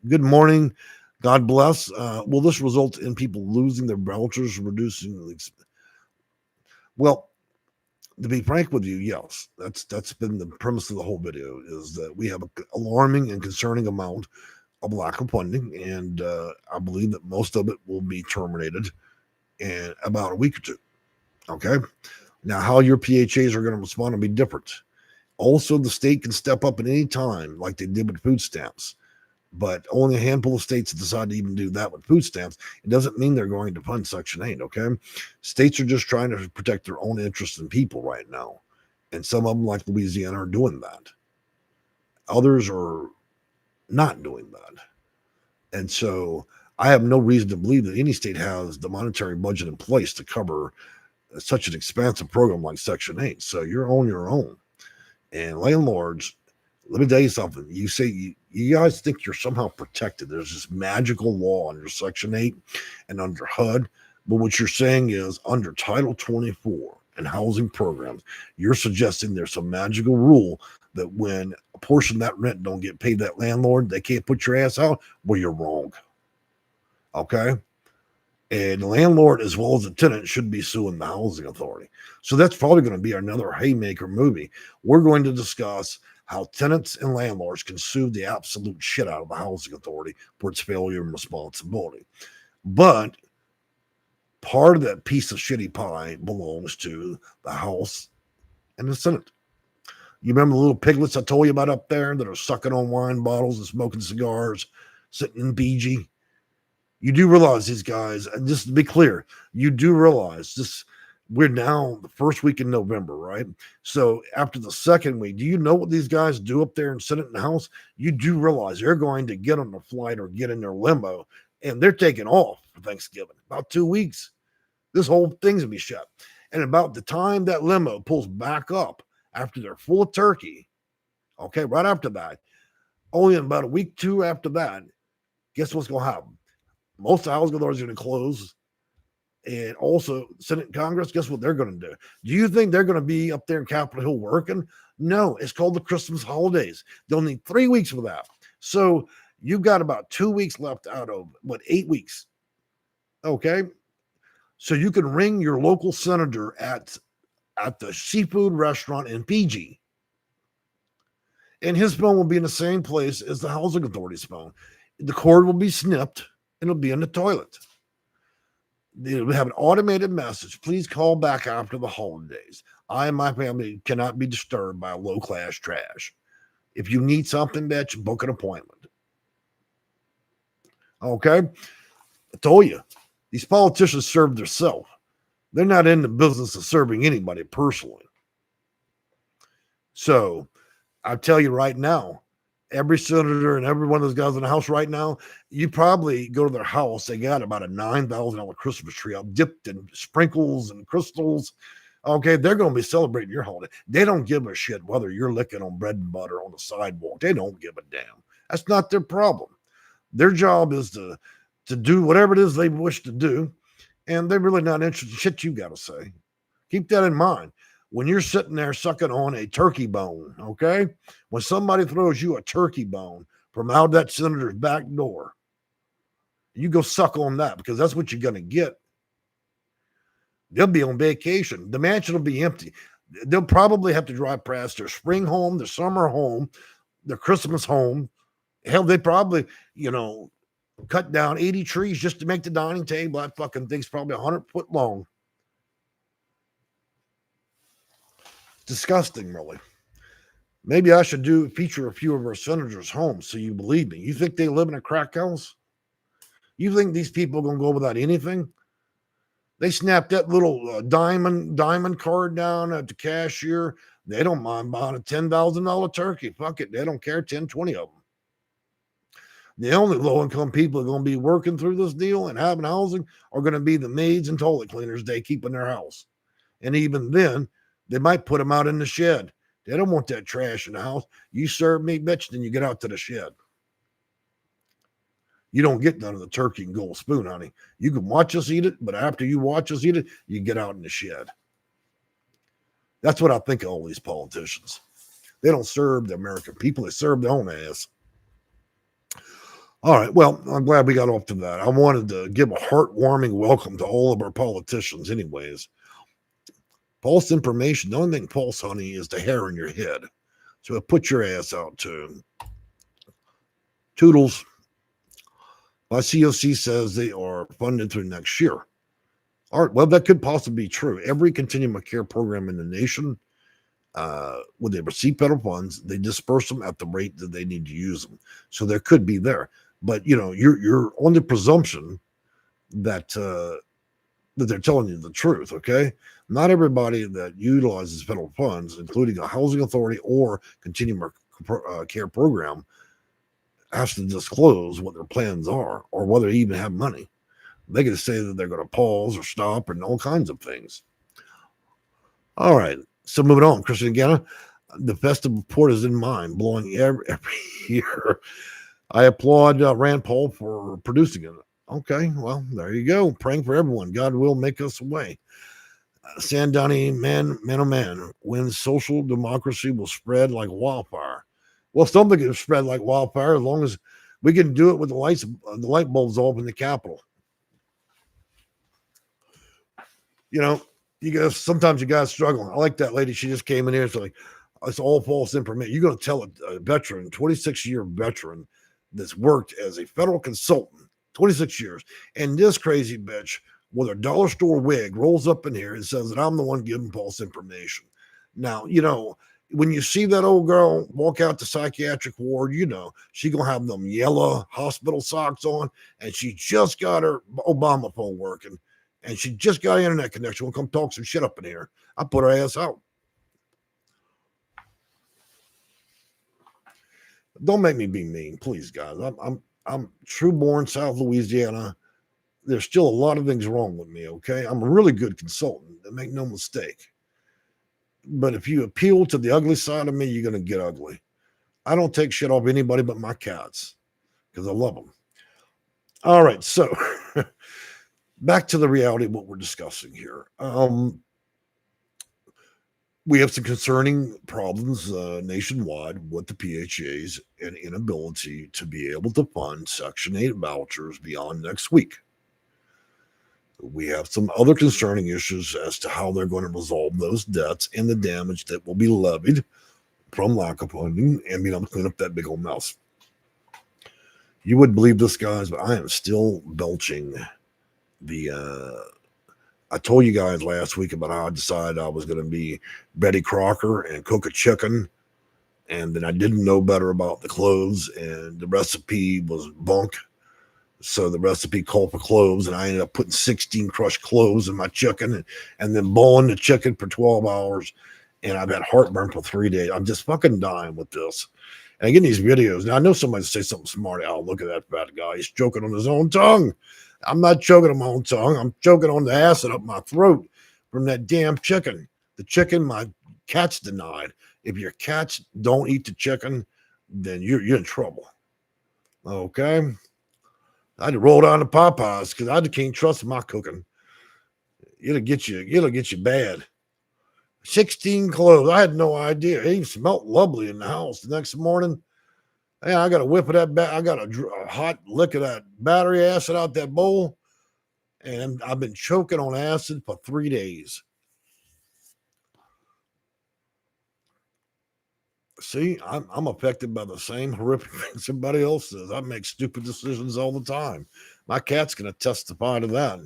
Good morning. God bless. Will this result in people losing their vouchers, reducing? Well, to be frank with you, yes. That's been the premise of the whole video, is that we have an alarming and concerning amount of lack of funding, and I believe that most of it will be terminated in about a week or two. Okay? Now, how your PHAs are going to respond will be different. Also, the state can step up at any time, like they did with food stamps. But only a handful of states decide to even do that with food stamps. It doesn't mean they're going to fund Section 8, okay? States are just trying to protect their own interests and people right now. And some of them, like Louisiana, are doing that. Others are not doing that. And so I have no reason to believe that any state has the monetary budget in place to cover such an expansive program like Section 8. So you're on your own. And landlords, let me tell you something. You say you guys think you're somehow protected. There's this magical law under Section 8 and under HUD. But what you're saying is under Title 24 and housing programs, you're suggesting there's some magical rule that when a portion of that rent don't get paid that landlord, they can't put your ass out. Well, you're wrong. Okay? And the landlord, as well as the tenant, should be suing the housing authority. So that's probably going to be another haymaker movie. We're going to discuss how tenants and landlords can sue the absolute shit out of the housing authority for its failure and responsibility. But part of that piece of shitty pie belongs to the House and the Senate. You remember the little piglets I told you about up there that are sucking on wine bottles and smoking cigars, sitting in BG? You do realize these guys, and just to be clear, you do realize this. We're now the first week in November, right? So after the second week, do you know what these guys do up there in Senate and House? You do realize they're going to get on the flight or get in their limo, and they're taking off for Thanksgiving. About 2 weeks, this whole thing's gonna be shut. And about the time that limo pulls back up after they're full of turkey, okay, right after that, only about a week, two after that, guess what's gonna happen? Most of the housing authorities are going to close. And also, Senate and Congress, guess what they're going to do? Do you think they're going to be up there in Capitol Hill working? No, it's called the Christmas holidays. They'll need 3 weeks for that. So you've got about 2 weeks left out of, 8 weeks? Okay. So you can ring your local senator at the seafood restaurant in Fiji. And his phone will be in the same place as the housing authority's phone. The cord will be snipped. It'll be in the toilet. It'll have an automated message. Please call back after the holidays. I and my family cannot be disturbed by low-class trash. If you need something, bitch, book an appointment. Okay? I told you, these politicians serve themselves. They're not in the business of serving anybody personally. So I tell you right now, every senator and every one of those guys in the House right now, you probably go to their house, they got about a $9,000 Christmas tree up, dipped in sprinkles and crystals. Okay, they're going to be celebrating your holiday. They don't give a shit whether you're licking on bread and butter on the sidewalk. They don't give a damn. That's not their problem. Their job is to do whatever it is they wish to do, and they're really not interested in shit you got to say. Keep that in mind. When you're sitting there sucking on a turkey bone, okay? When somebody throws you a turkey bone from out that senator's back door, you go suck on that because that's what you're going to get. They'll be on vacation. The mansion will be empty. They'll probably have to drive past their spring home, their summer home, their Christmas home. Hell, they probably, cut down 80 trees just to make the dining table. That fucking thing's probably 100 foot long. It's disgusting, really. Maybe I should feature a few of our senators' homes so you believe me. You think they live in a crack house? You think these people are going to go without anything? They snapped that little diamond card down at the cashier. They don't mind buying a $10,000 turkey. Fuck it. They don't care. 10, 20 of them. The only low-income people are going to be working through this deal and having housing are going to be the maids and toilet cleaners they keep in their house. And even then, they might put them out in the shed. They don't want that trash in the house. You serve me, bitch, then you get out to the shed. You don't get none of the turkey and gold spoon, honey. You can watch us eat it, but after you watch us eat it, you get out in the shed. That's what I think of all these politicians. They don't serve the American people. They serve their own ass. All right, well, I'm glad we got off to that. I wanted to give a heartwarming welcome to all of our politicians anyways. False information, the only thing false, honey, is the hair in your head. So put your ass out too. Toodles. My COC says they are funded through next year. All right, well, that could possibly be true. Every continuum of care program in the nation, when they receive federal funds, they disperse them at the rate that they need to use them. So there could be there. But, you're on the presumption that they're telling you the truth, okay? Not everybody that utilizes federal funds, including a housing authority or continuum care program, has to disclose what their plans are or whether they even have money. They can say that they're going to pause or stop and all kinds of things. All right. So moving on, Christian Ganna, the festive report is in mind, blowing every year. I applaud Rand Paul for producing it. Okay, well, there you go. Praying for everyone. God will make us a way. Sandani, man, oh man, when social democracy will spread like wildfire. Well, something can spread like wildfire as long as we can do it with the light bulbs off in the Capitol. Sometimes you guys struggle. I like that lady. She just came in here. It's like, it's all false information. You're going to tell a veteran, 26-year veteran that's worked as a federal consultant, 26 years, and this crazy bitch with a dollar store wig rolls up in here and says that I'm the one giving false information. Now, when you see that old girl walk out the psychiatric ward, she going to have them yellow hospital socks on, and she just got her Obama phone working, and she just got an internet connection. We'll come talk some shit up in here. I put her ass out. Don't make me be mean, please, guys. I'm true born South Louisiana. There's still a lot of things wrong with me, okay? I'm a really good consultant, make no mistake. But if you appeal to the ugly side of me, you're going to get ugly. I don't take shit off anybody but my cats because I love them. All right, so back to the reality of what we're discussing here. We have some concerning problems nationwide with the PHAs and inability to be able to fund Section 8 vouchers beyond next week. We have some other concerning issues as to how they're going to resolve those debts and the damage that will be levied from lack of funding and being able to clean up that big old mess. You wouldn't believe this, guys, but I am still belching I told you guys last week about how I decided I was going to be Betty Crocker and cook a chicken, and then I didn't know better about the clothes, and the recipe was bunk. So the recipe called for cloves, and I ended up putting 16 crushed cloves in my chicken and then boiling the chicken for 12 hours. And I've had heartburn for 3 days. I'm just fucking dying with this. And I get these videos. Now, I know somebody say something smart. Oh, look at that fat guy. He's choking on his own tongue. I'm not choking on my own tongue. I'm choking on the acid up my throat from that damn chicken. The chicken my cats denied. If your cats don't eat the chicken, then you're in trouble. Okay? I had to roll down to Popeyes because I can't trust my cooking. It'll get you bad. 16 cloves. I had no idea. It even smelled lovely in the house. The next morning, man, I got a whip of that. I got a hot lick of that battery acid out that bowl, and I've been choking on acid for 3 days. See, I'm affected by the same horrific things somebody else does. I make stupid decisions all the time. My cat's going to testify to that.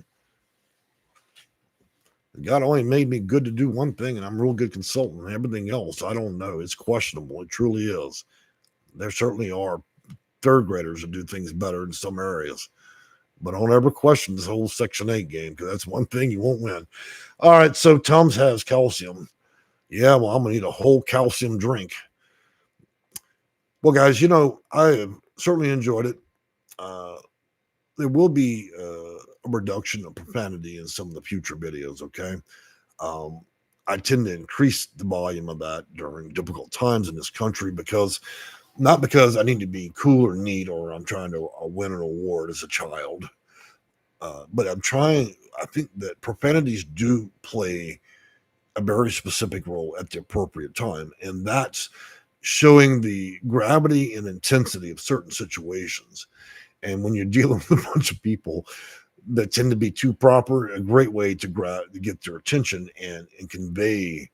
God only made me good to do one thing, and I'm a real good consultant. Everything else, I don't know. It's questionable. It truly is. There certainly are third graders who do things better in some areas. But don't ever question this whole Section 8 game, because that's one thing you won't win. All right, so Tums has calcium. Yeah, well, I'm going to need a whole calcium drink. Well, guys, I have certainly enjoyed it. There will be a reduction of profanity in some of the future videos, okay? I tend to increase the volume of that during difficult times in this country not because I need to be cool or neat or I'm trying to win an award as a child, but I think that profanities do play a very specific role at the appropriate time, and that's showing the gravity and intensity of certain situations. And when you're dealing with a bunch of people that tend to be too proper, a great way to get their attention and convey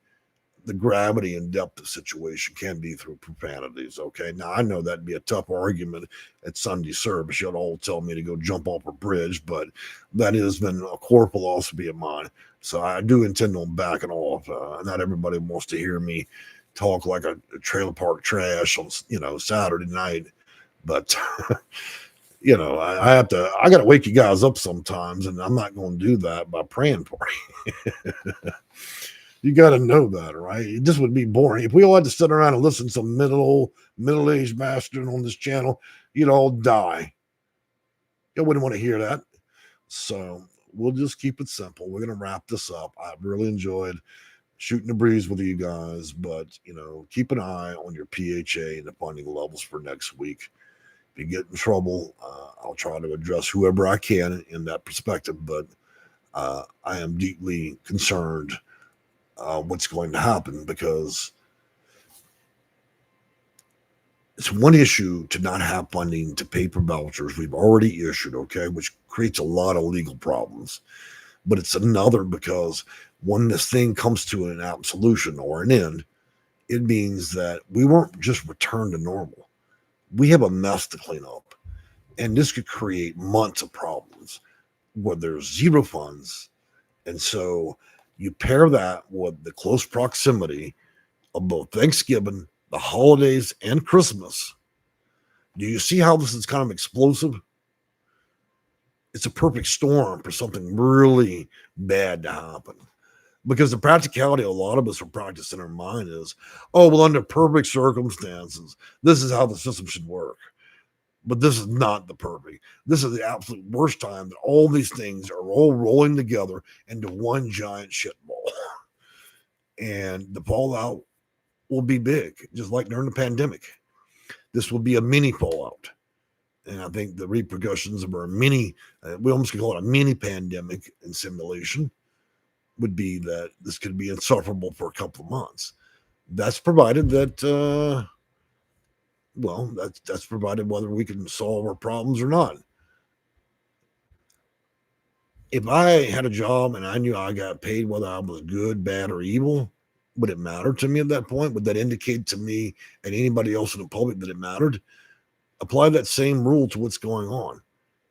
the gravity and depth of situation can be through profanities. Okay. Now I know that'd be a tough argument at Sunday service. You'll all tell me to go jump off a bridge, but that has been a core philosophy of mine. So I do intend on backing off. Not everybody wants to hear me talk like a trailer park trash on, Saturday night, but I got to wake you guys up sometimes, and I'm not going to do that by praying for you. You got to know that, right? This would be boring. If we all had to sit around and listen to some middle-aged bastard on this channel, you'd all die. You wouldn't want to hear that. So we'll just keep it simple. We're going to wrap this up. I've really enjoyed shooting the breeze with you guys, but, keep an eye on your PHA and the funding levels for next week. If you get in trouble, I'll try to address whoever I can in that perspective, but I am deeply concerned what's going to happen, because it's one issue to not have funding to pay for vouchers we've already issued, okay, which creates a lot of legal problems. But it's another because when this thing comes to an absolution or an end, it means that we won't just return to normal. We have a mess to clean up, and this could create months of problems where there's zero funds. And so you pair that with the close proximity of both Thanksgiving, the holidays, and Christmas. Do you see how this is kind of explosive? It's a perfect storm for something really bad to happen. Because the practicality a lot of us are practicing in our mind is, oh, well, under perfect circumstances, this is how the system should work. But this is not the perfect. This is the absolute worst time that all these things are all rolling together into one giant shitball. And the fallout will be big, just like during the pandemic. This will be a mini fallout. And I think the repercussions of our we almost could call it a mini pandemic in simulation, would be that this could be insufferable for a couple of months. That's provided that, that's provided whether we can solve our problems or not. If I had a job and I knew I got paid whether I was good, bad, or evil, would it matter to me at that point? Would that indicate to me and anybody else in the public that it mattered? Apply that same rule to what's going on.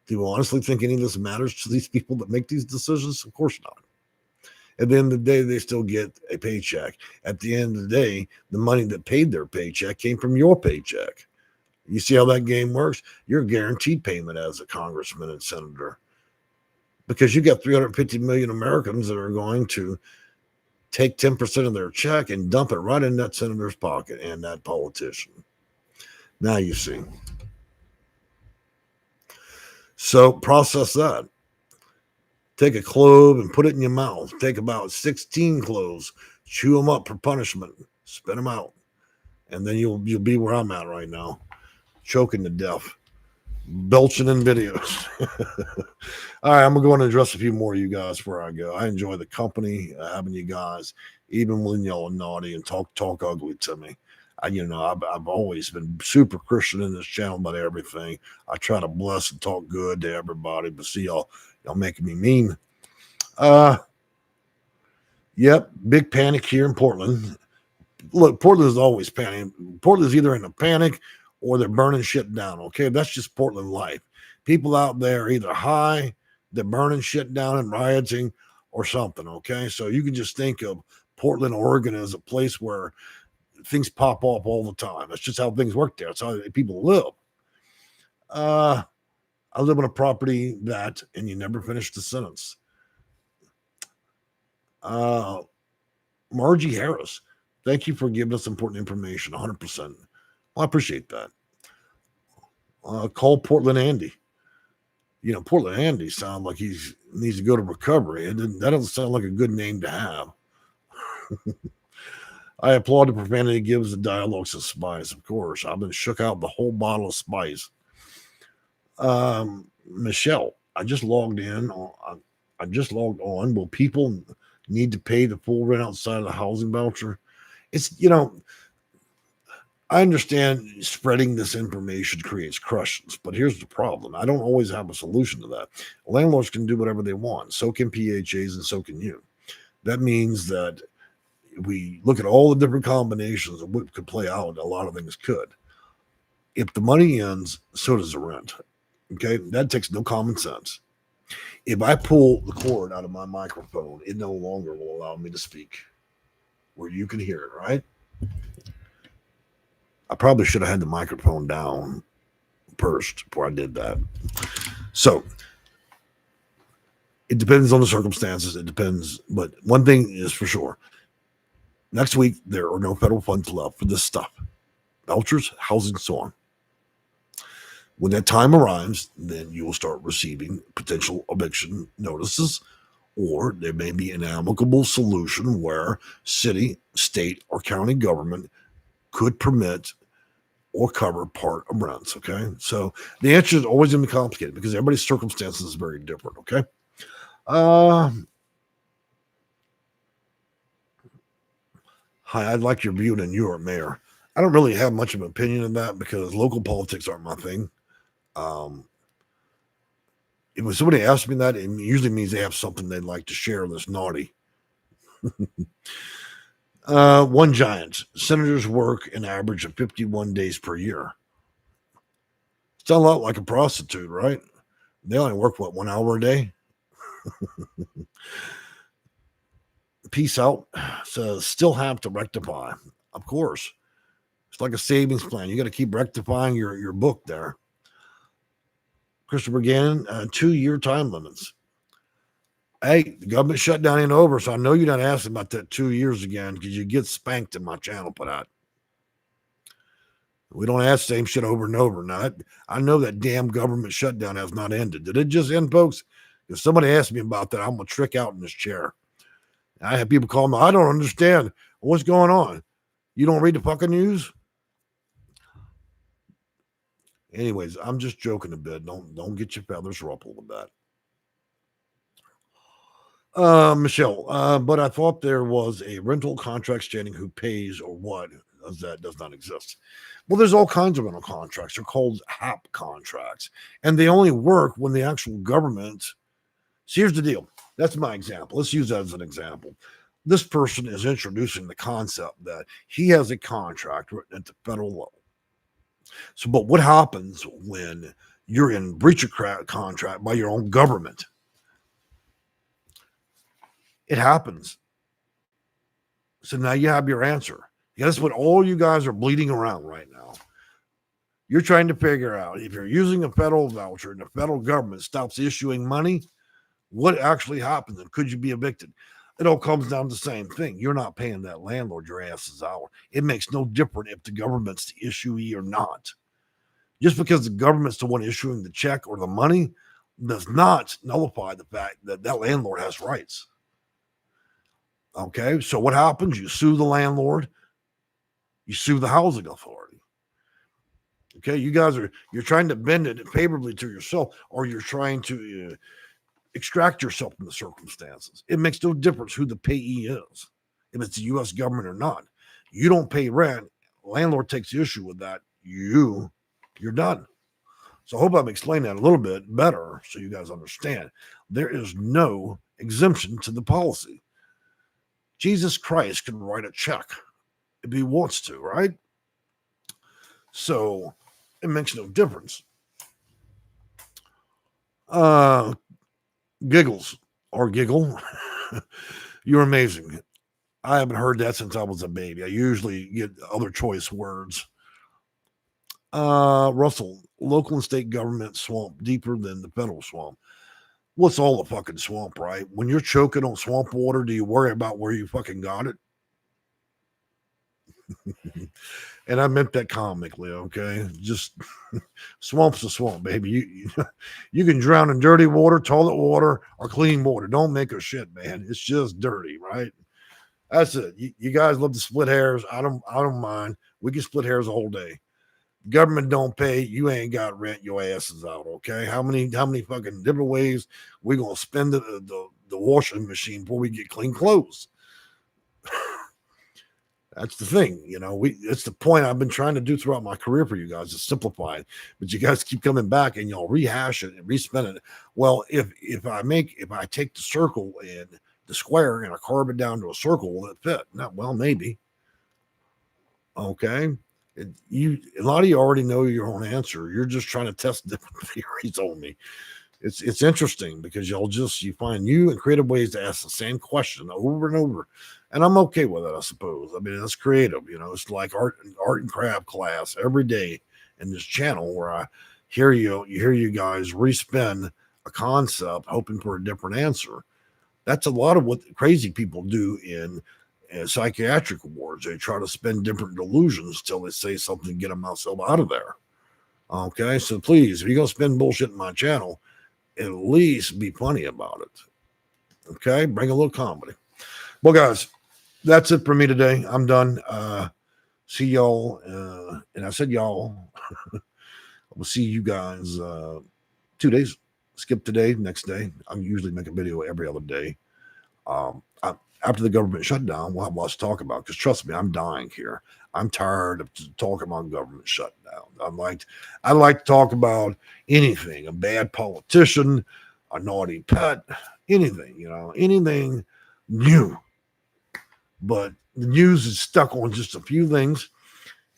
Do you honestly think any of this matters to these people that make these decisions? Of course not. At the end of the day, they still get a paycheck. At the end of the day, the money that paid their paycheck came from your paycheck. You see how that game works? You're guaranteed payment as a congressman and senator because you got 350 million Americans that are going to take 10% of their check and dump it right in that senator's pocket and that politician. Now you see. So process that. Take a clove and put it in your mouth. Take about 16 cloves, chew them up for punishment, spit them out, and then you'll be where I'm at right now, choking to death, belching in videos. All right, I'm going to go and address a few more of you guys before I go. I enjoy the company, having you guys, even when y'all are naughty and talk ugly to me. I've always been super Christian in this channel about everything. I try to bless and talk good to everybody, but see y'all making me mean. Yep, big panic here in Portland. Look, Portland is always panicking. Portland's either in a panic or they're burning shit down. Okay, that's just Portland life. People out there are either high, they're burning shit down and rioting, or something. Okay, so you can just think of Portland, Oregon as a place where things pop off all the time. That's just how things work there. That's how people live. I live on a property that, and you never finish the sentence. Margie Harris, thank you for giving us important information. 100%. Well, I appreciate that. Call Portland Andy. Portland Andy sounds like he needs to go to recovery. That doesn't sound like a good name to have. I applaud the profanity gives the dialogues of spice, of course. I've been shook out the whole bottle of spice. Michelle, I just logged on. Will people need to pay the full rent outside of the housing voucher? It's, I understand spreading this information creates crushes, but here's the problem. I don't always have a solution to that. Landlords can do whatever they want. So can PHAs and so can you. That means that we look at all the different combinations of what could play out. A lot of things could. If the money ends, so does the rent. Okay, that takes no common sense. If I pull the cord out of my microphone, it no longer will allow me to speak where you can hear it, right? I probably should have had the microphone down first before I did that. So it depends on the circumstances. It depends. But one thing is for sure. Next week, there are no federal funds left for this stuff. Vouchers, housing, so on. When that time arrives, then you will start receiving potential eviction notices, or there may be an amicable solution where city, state, or county government could permit or cover part of rents, okay? So the answer is always going to be complicated because everybody's circumstances is very different, okay? Hi, I'd like your view on your mayor. I don't really have much of an opinion on that because local politics aren't my thing. If somebody asks me that, it usually means they have something they'd like to share that's naughty. One giant. Senators work an average of 51 days per year. It's a lot like a prostitute, right? They only work, 1 hour a day? Peace out. Says, still have to rectify. Of course. It's like a savings plan. You got to keep rectifying your book there. Christopher Gannon, 2-year time limits. Hey, the government shutdown ain't over, so I know you're not asking about that 2 years again because you get spanked in my channel for that. We don't ask the same shit over and over. Now, I know that damn government shutdown has not ended. Did it just end, folks? If somebody asks me about that, I'm going to trick out in this chair. I have people call me, I don't understand. What's going on? You don't read the fucking news? Anyways, I'm just joking a bit. Don't get your feathers ruffled with that. Michelle, but I thought there was a rental contract standing who pays or what. That does not exist. Well, there's all kinds of rental contracts. They're called HAP contracts, and they only work when the actual government. So here's the deal. That's my example. Let's use that as an example. This person is introducing the concept that he has a contract written at the federal level. So, but what happens when you're in breach of contract by your own government? It happens. So now you have your answer. That's what all you guys are bleeding around right now. You're trying to figure out if you're using a federal voucher and the federal government stops issuing money, what actually happens and could you be evicted? It all comes down to the same thing. You're not paying that landlord your ass is out. It makes no difference if the government's the issuee or not. Just because the government's the one issuing the check or the money does not nullify the fact that that landlord has rights. Okay, so what happens? You sue the landlord, you sue the housing authority. Okay, you're trying to bend it favorably to yourself, or you're trying to extract yourself from the circumstances. It makes no difference who the payee is, if it's the U.S. government or not. You don't pay rent, landlord takes issue with that, you're done. So I hope I'm explaining that a little bit better so you guys understand. There is no exemption to the policy. Jesus Christ can write a check if he wants to, right? So it makes no difference. Giggles or giggle. You're amazing. I haven't heard that since I was a baby. I usually get other choice words. Russell, local and state government swamp deeper than the federal swamp. What's all the fucking swamp, right? When you're choking on swamp water, do you worry about where you fucking got it? And I meant that comically, okay? Just swamp's a swamp, baby. You can drown in dirty water, toilet water, or clean water. Don't make a shit, man. It's just dirty, right? That's it. You guys love to split hairs. I don't mind. We can split hairs a whole day. Government don't pay. You ain't got rent. Your ass is out. Okay. How many fucking different ways we gonna spend the washing machine before we get clean clothes? That's the thing, it's the point I've been trying to do throughout my career for you guys, to simplify it. But you guys keep coming back and y'all rehash it and respin it. Well, if I take the circle and the square and I carve it down to a circle, will it fit? Not well, maybe. Okay. A lot of you already know your own answer. You're just trying to test different theories on me. It's interesting because you find new and creative ways to ask the same question over and over. And I'm okay with it, I suppose. I mean, it's creative, it's like art and craft class every day in this channel where I hear you guys respin a concept hoping for a different answer. That's a lot of what crazy people do in psychiatric wards. They try to spin different delusions till they say something to get themselves out of there. Okay, so please, if you're going to spin bullshit in my channel, at least be funny about it. Okay, bring a little comedy. Well, guys, that's it for me today. I'm done. See y'all. And I said y'all. We'll see you guys 2 days. Skip today, next day. I usually make a video every other day. After the government shutdown, we'll have lots to talk about, because trust me, I'm dying here. I'm tired of talking about government shutdown. I like to talk about anything, a bad politician, a naughty pet, anything, anything new. But the news is stuck on just a few things,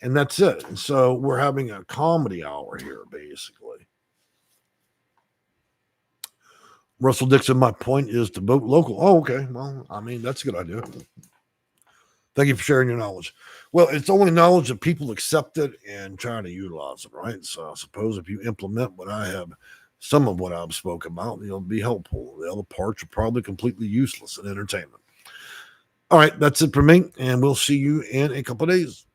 and that's it. And so we're having a comedy hour here, basically. Russell Dixon, my point is to vote local. Oh, okay. Well, I mean, that's a good idea. Thank you for sharing your knowledge. Well, it's only knowledge that people accept it and try to utilize it, right? So I suppose if you implement some of what I've spoken about, it'll be helpful. The other parts are probably completely useless in entertainment. All right, that's it for me, and we'll see you in a couple of days.